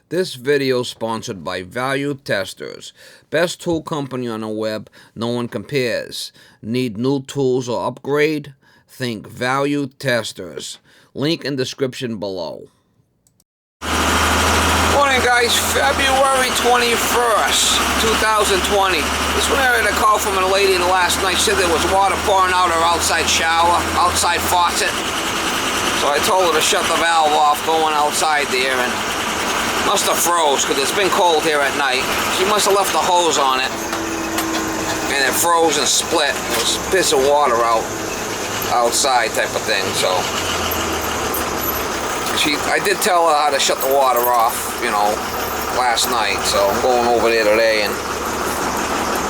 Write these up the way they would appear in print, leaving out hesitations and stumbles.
This video is sponsored by Value Testers. Best tool company on the web, no one compares. Need new tools or upgrade? Think Value Testers. Link in description below. Morning guys, February 21st, 2020. This one I had a call from a lady last night. She said there was water pouring out her outside shower, outside faucet. So I told her to shut the valve off going outside there, and must have froze because it's been cold here at night. She must have left the hose on it and it froze and split. It was pissing water out outside type of thing. So I did tell her how to shut the water off, you know, last night. So I'm going over there today and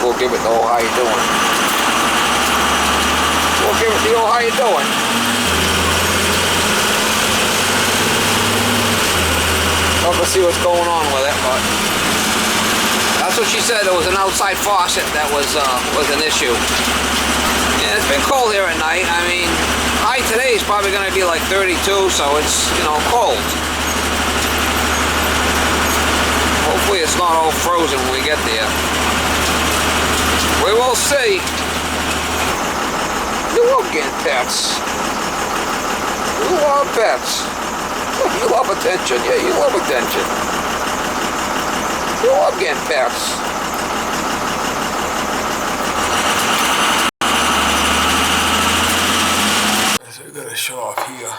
we'll give it the old how you doing. We'll give it the old how you doing. Love to see what's going on with it, but that's what she said. It was an outside faucet that was an issue. And it's been cold here at night. I mean, high today is probably going to be like 32, so it's, you know, cold. Hopefully it's not all frozen when we get there. We will see. You love getting pets. You love pets. You love attention. Yeah, you love attention. You love getting pets. So we gotta shut off here.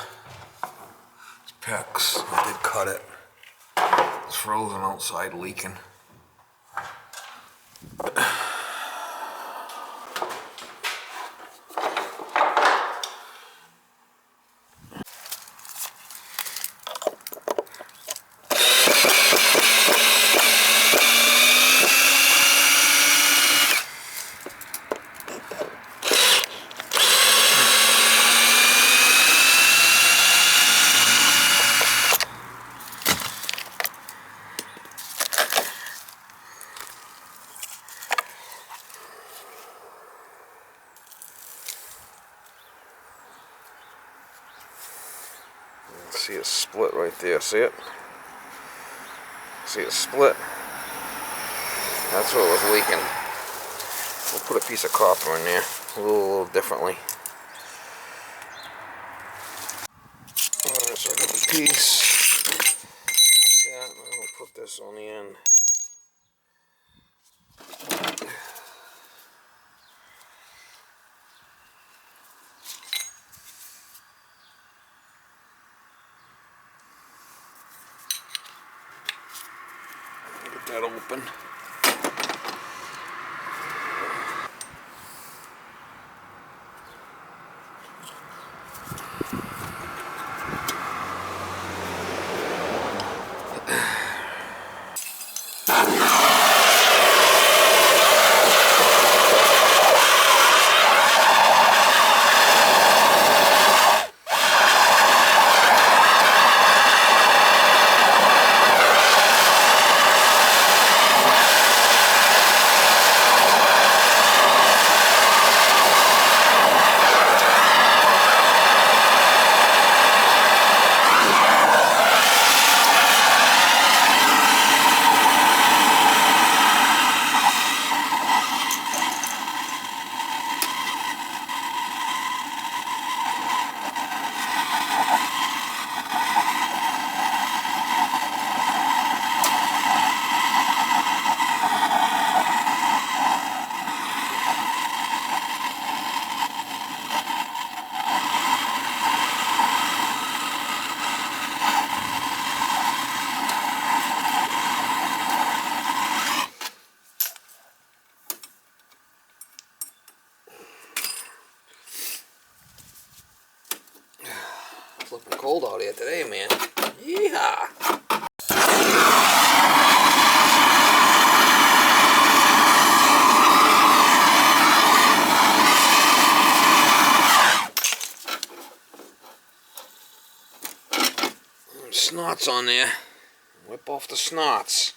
It's pecs. I did cut it. It's frozen outside, leaking. See it split right there, see it? See it split? That's what was leaking. We'll put a piece of copper in there, a little differently. Alright, so I got the piece. Yeah, and then we'll put this on the end. That open. It's looking cold out here today, man. Yeehaw! Snots on there. Whip off the snots.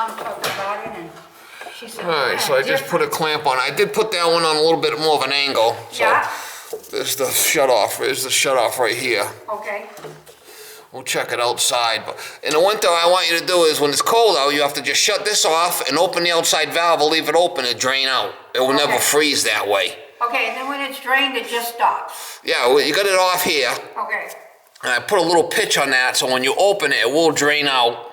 Mom talked about it, and she said. Alright, so I just put a clamp on. I did put that one on a little bit more of an angle. So Yeah. there's the shut-off. There's the shut-off right here. Okay. We'll check it outside. But in the winter, I want you to do is when it's cold out, you have to just shut this off and open the outside valve or leave it open and drain out. It will never freeze that way. Okay, and then when it's drained, it just stops. Yeah, well, you got it off here. Okay. And I put a little pitch on that so when you open it, it will drain out.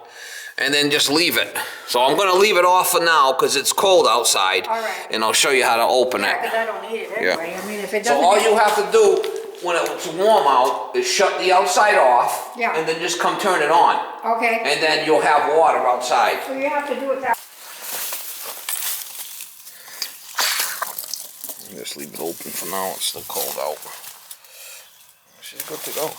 And then just leave it. So I'm going to leave it off for now because it's cold outside. All right. And I'll show you how to open Yeah, it. because I don't need it anyway. I mean, if it So doesn't. all you have to do when it's warm out is shut the outside off. Yeah. And then just come turn it on. Okay. And then you'll have water outside. So you have to do it that. Just leave it open for now. It's still cold out. She's good to go.